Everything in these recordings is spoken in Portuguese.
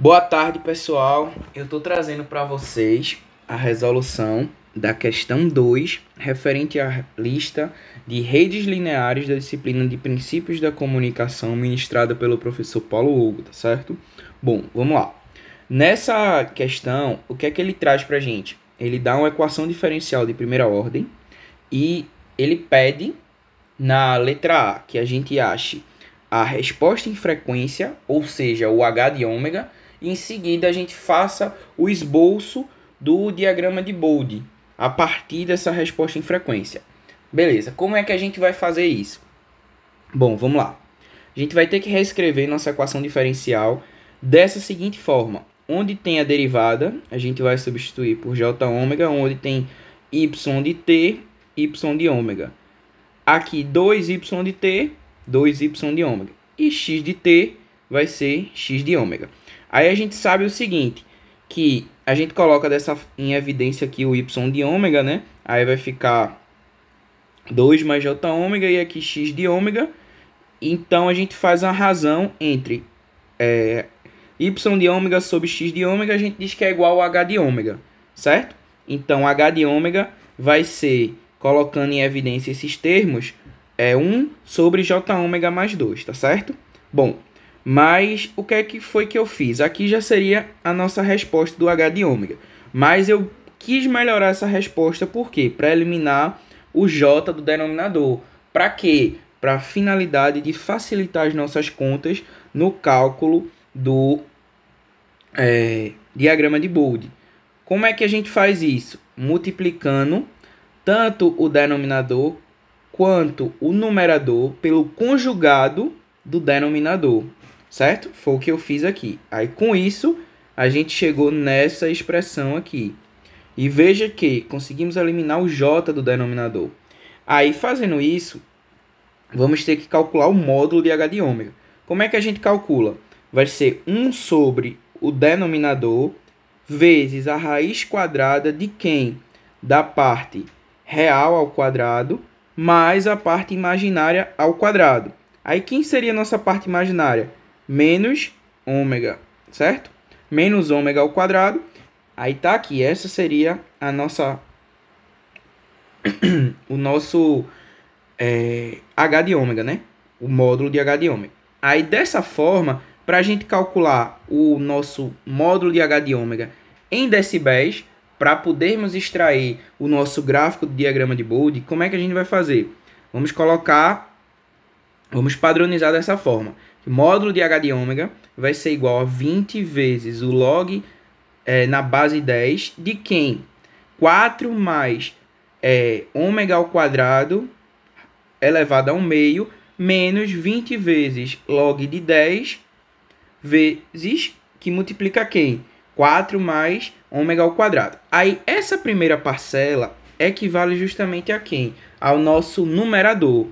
Boa tarde, pessoal. Eu estou trazendo para vocês a resolução da questão 2, referente à lista de redes lineares da disciplina de Princípios da Comunicação, ministrada pelo professor Paulo Hugo, tá certo? Bom, vamos lá. Nessa questão, o que é que ele traz para a gente? Ele dá uma equação diferencial de primeira ordem e ele pede, na letra A, que a gente ache a resposta em frequência, ou seja, o H de ômega, e em seguida a gente faça o esboço do diagrama de Bode a partir dessa resposta em frequência. Beleza, como é que a gente vai fazer isso? Bom, vamos lá. A gente vai ter que reescrever nossa equação diferencial dessa seguinte forma. Onde tem a derivada, a gente vai substituir por j ômega, onde tem y de t, y de ômega. Aqui 2y de t, 2y de ômega. E x de t vai ser x de ômega. Aí a gente sabe o seguinte, que a gente coloca em evidência aqui o y de ômega, né? Aí vai ficar 2 mais j ômega e aqui x de ômega. Então a gente faz uma razão entre y de ômega sobre x de ômega, a gente diz que é igual a h de ômega, certo? Então h de ômega vai ser, colocando em evidência esses termos, 1 sobre j ômega mais 2, tá certo? Bom, mas o que é que foi que eu fiz? Aqui já seria a nossa resposta do h de ômega. Mas eu quis melhorar essa resposta, por quê? Para eliminar o j do denominador. Para quê? Para a finalidade de facilitar as nossas contas no cálculo do diagrama de Bode. Como é que a gente faz isso? Multiplicando tanto o denominador quanto o numerador pelo conjugado do denominador, certo? Foi o que eu fiz aqui. Aí, com isso, a gente chegou nessa expressão aqui. E veja que conseguimos eliminar o j do denominador. Aí, fazendo isso, vamos ter que calcular o módulo de h de ômega. Como é que a gente calcula? Vai ser 1 sobre o denominador vezes a raiz quadrada de quem? Da parte real ao quadrado mais a parte imaginária ao quadrado. Aí, quem seria a nossa parte imaginária? Menos ômega, certo? Menos ômega ao quadrado. Aí tá aqui, essa seria a nossa o nosso h de ômega, né? O módulo de h de ômega. Aí dessa forma, para a gente calcular o nosso módulo de h de ômega em decibéis, para podermos extrair o nosso gráfico do diagrama de Bode, como é que a gente vai fazer? Vamos padronizar dessa forma. O módulo de h de ômega vai ser igual a 20 vezes o log na base 10 de quem? 4 mais ômega ao quadrado elevado ao meio menos 20 vezes log de 10 vezes que multiplica quem? 4 mais ômega ao quadrado. Aí essa primeira parcela equivale justamente a quem? Ao nosso numerador.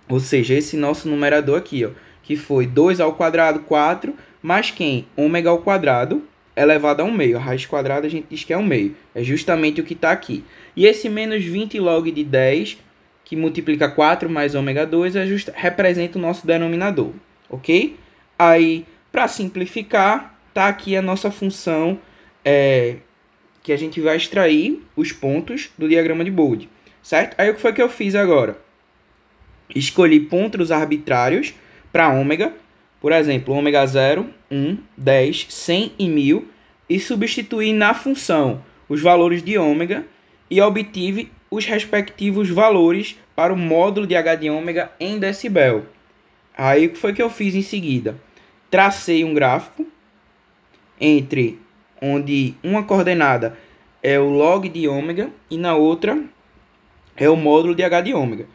Ou seja, esse nosso numerador aqui, ó, que foi 2 ao quadrado, 4, mais quem? Ômega ao quadrado elevado a 1 meio. A raiz quadrada a gente diz que é 1 meio. É justamente o que está aqui. E esse menos 20 log de 10, que multiplica 4 mais ômega 2, representa o nosso denominador. Ok? Aí, para simplificar, está aqui a nossa função que a gente vai extrair os pontos do diagrama de Bode. Certo? Aí, o que foi que eu fiz agora? Escolhi pontos arbitrários para ômega, por exemplo, ômega 0, 1, 10, 100 e 1000, e substituí na função os valores de ômega e obtive os respectivos valores para o módulo de h de ômega em decibel. Aí o que foi que eu fiz em seguida? Tracei um gráfico entre onde uma coordenada é o log de ômega e na outra é o módulo de h de ômega.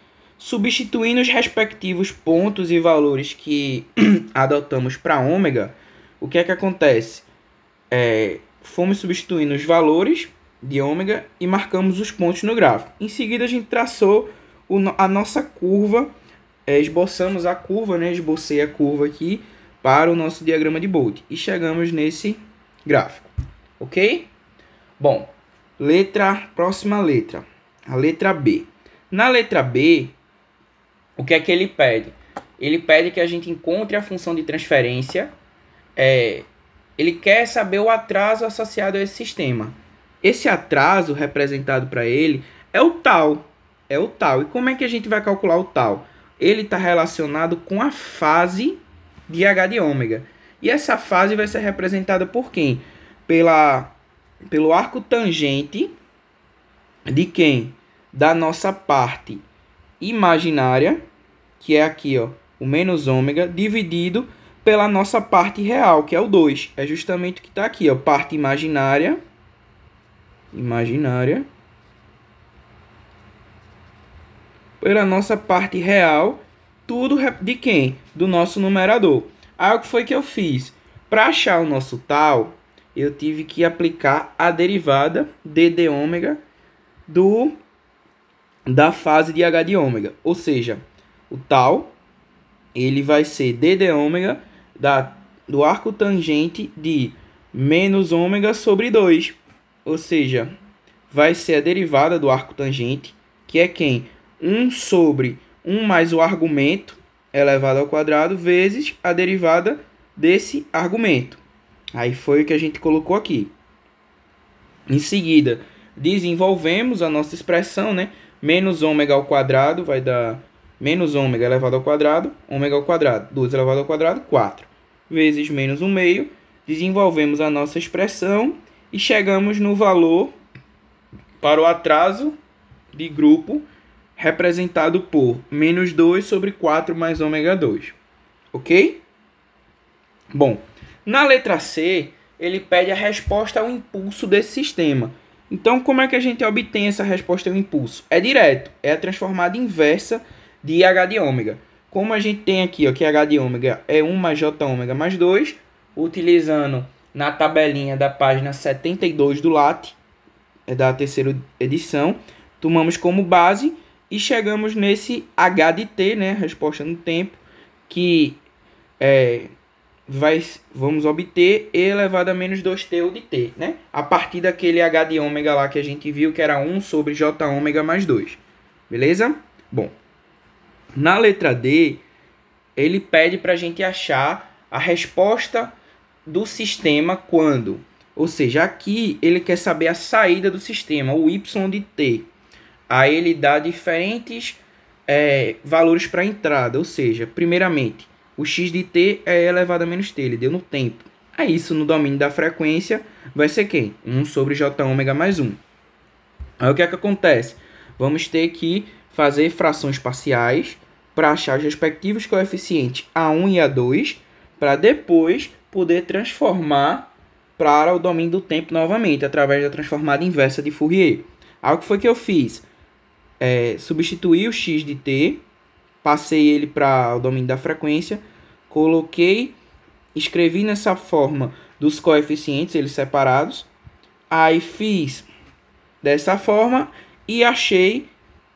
Substituindo os respectivos pontos e valores que adotamos para ômega, o que é que acontece? Fomos substituindo os valores de ômega e marcamos os pontos no gráfico. Em seguida, a gente traçou a nossa curva, esboçamos a curva, né? Esbocei a curva aqui para o nosso diagrama de Bode. E chegamos nesse gráfico, ok? Bom, próxima letra, a letra B. Na letra B, o que é que ele pede? Ele pede que a gente encontre a função de transferência ele quer saber o atraso associado a esse sistema. Esse atraso representado para ele é o tal. É o tal. E como é que a gente vai calcular o tal? Ele está relacionado com a fase de H de ômega. E essa fase vai ser representada por quem? Pelo arco tangente de quem? Da nossa parte imaginária, que é aqui, ó, o menos ômega, dividido pela nossa parte real, que é o 2. É justamente o que está aqui, ó, parte imaginária, pela nossa parte real, tudo de quem? Do nosso numerador. Aí o que foi que eu fiz? Para achar o nosso tal, eu tive que aplicar a derivada d de ômega da fase de H de ômega. Ou seja, o tal, ele vai ser d de ômega do arco tangente de menos ômega sobre 2. Ou seja, vai ser a derivada do arco tangente, que é quem? 1 sobre 1 mais o argumento elevado ao quadrado vezes a derivada desse argumento. Aí foi o que a gente colocou aqui. Em seguida, desenvolvemos a nossa expressão, né? Menos ômega ao quadrado vai dar menos ômega elevado ao quadrado, ômega ao quadrado, 2 elevado ao quadrado, 4. Vezes menos 1 meio, desenvolvemos a nossa expressão e chegamos no valor para o atraso de grupo representado por menos 2 sobre 4 mais ômega 2. Ok? Bom, na letra C, ele pede a resposta ao impulso desse sistema. Então, como é que a gente obtém essa resposta ao impulso? É direto, é a transformada inversa de H de ômega. Como a gente tem aqui, ó, que H de ômega é 1 mais J ômega mais 2, utilizando na tabelinha da página 72 do LaTe, da terceira edição, tomamos como base e chegamos nesse H de T, né, resposta no tempo, que vamos obter E elevado a menos 2T de T, né? A partir daquele H de ômega lá que a gente viu, que era 1 sobre J ômega mais 2. Beleza? Bom, na letra D, ele pede para a gente achar a resposta do sistema quando. Ou seja, aqui ele quer saber a saída do sistema, o Y de T. Aí ele dá diferentes valores para a entrada. Ou seja, primeiramente, o x de t é elevado a menos t, ele deu no tempo. Aí isso no domínio da frequência vai ser quem? 1 sobre j ômega mais 1. Aí o que é que acontece? Vamos ter que fazer frações parciais para achar os respectivos coeficientes A1 e A2, para depois poder transformar para o domínio do tempo novamente, através da transformada inversa de Fourier. Aí o que foi que eu fiz? Substituí o x de t, passei ele para o domínio da frequência, escrevi nessa forma dos coeficientes, eles separados, aí fiz dessa forma e achei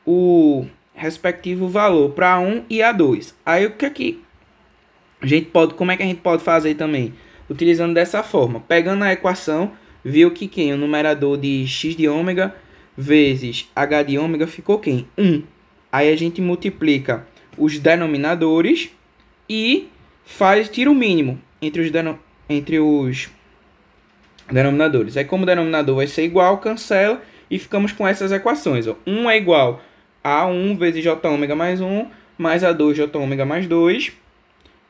o respectivo valor para A1 e A2. Aí o que aqui como é que a gente pode fazer também? Utilizando dessa forma, pegando a equação, viu que o numerador de x de ômega vezes h de ômega ficou 1. Aí a gente multiplica os denominadores e tira o mínimo entre os denominadores. Aí como o denominador vai ser igual, cancela e ficamos com essas equações. 1 é igual a 1 vezes j ômega mais 1 mais a 2 j ômega mais 2.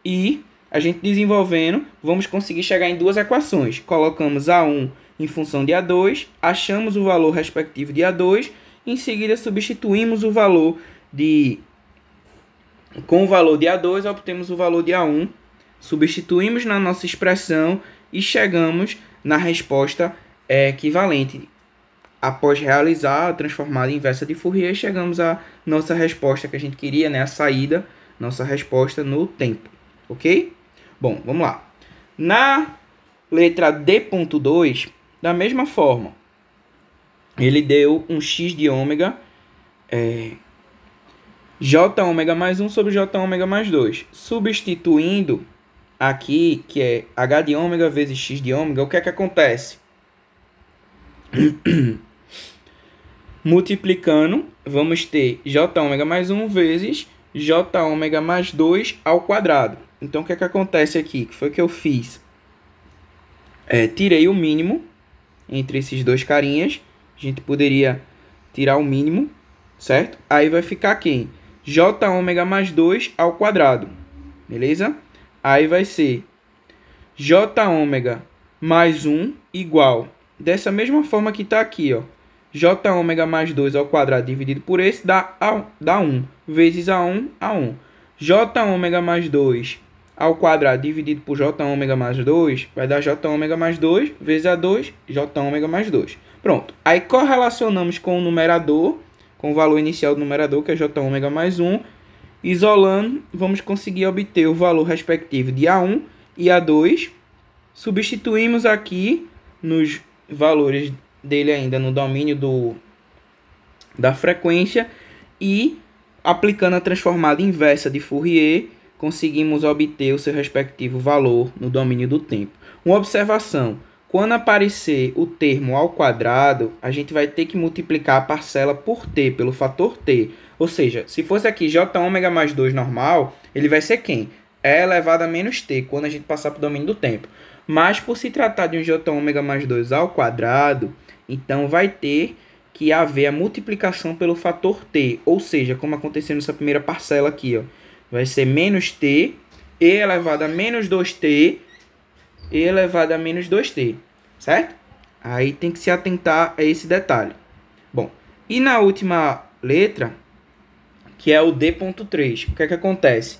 E a gente desenvolvendo, vamos conseguir chegar em duas equações. Colocamos A1 em função de A2, achamos o valor respectivo de A2, em seguida substituímos o valor com o valor de A2, obtemos o valor de A1, substituímos na nossa expressão e chegamos na resposta equivalente. Após realizar a transformada inversa de Fourier, chegamos à nossa resposta que a gente queria, né? A saída, nossa resposta no tempo. Ok? Bom, vamos lá. Na letra D.2, da mesma forma, ele deu um x de ômega, j ômega mais 1 sobre j ômega mais 2. Substituindo aqui, que é h de ômega vezes x de ômega, o que é que acontece? Multiplicando, vamos ter j ômega mais 1 vezes j ômega mais 2 ao quadrado. Então, o que é que acontece aqui? Que foi que eu fiz? tirei o mínimo entre esses dois carinhas. A gente poderia tirar o mínimo, certo? Aí vai ficar quem? J ômega mais 2 ao quadrado, beleza? Aí vai ser J ômega mais 1 igual, dessa mesma forma que está aqui, ó. J ômega mais 2 ao quadrado dividido por esse dá 1, vezes A1, A1. J ômega mais 2 ao quadrado dividido por J ômega mais 2 vai dar J ômega mais 2 vezes A2, J ômega mais 2. Pronto. Aí correlacionamos com o numerador, com o valor inicial do numerador, que é J ômega mais 1. Isolando, vamos conseguir obter o valor respectivo de A1 e A2. Substituímos aqui nos valores dele ainda no domínio da frequência e, aplicando a transformada inversa de Fourier, conseguimos obter o seu respectivo valor no domínio do tempo. Uma observação: quando aparecer o termo ao quadrado, a gente vai ter que multiplicar a parcela por t, pelo fator t. Ou seja, se fosse aqui j ômega mais 2 normal, ele vai ser quem? E elevado a menos t, quando a gente passar para o domínio do tempo. Mas por se tratar de um j ômega mais 2 ao quadrado, então vai ter que haver a multiplicação pelo fator t. Ou seja, como aconteceu nessa primeira parcela aqui, ó, vai ser menos t, e elevado a menos 2t, e elevado a menos 2t, certo? Aí tem que se atentar a esse detalhe. Bom, e na última letra, que é o D.3, o que é que acontece?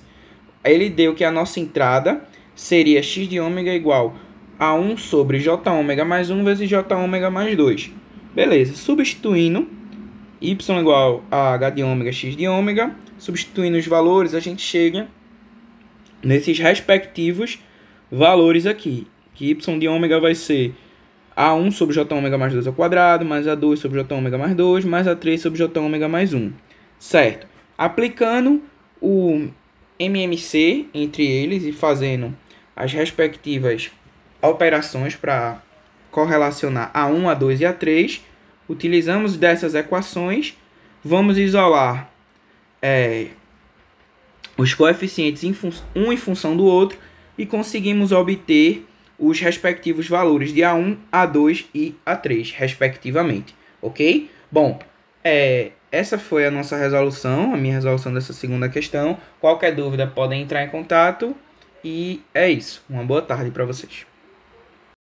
Ele deu que a nossa entrada seria x de ômega igual a 1 sobre j ômega mais 1 vezes j ômega mais 2. Beleza, substituindo y igual a h de ômega, x de ômega, substituindo os valores, a gente chega nesses respectivos valores aqui, que y de ômega vai ser A1 sobre j ômega mais 2 ao quadrado, mais A2 sobre j ômega mais 2, mais A3 sobre j ômega mais 1. Certo? Aplicando o MMC entre eles e fazendo as respectivas operações para correlacionar A1, A2 e A3, utilizamos dessas equações, vamos isolar os coeficientes um em função do outro e conseguimos obter os respectivos valores de A1, A2 e A3, respectivamente. Ok? Bom, essa foi a nossa resolução, a minha resolução dessa segunda questão. Qualquer dúvida podem entrar em contato. E é isso. Uma boa tarde para vocês.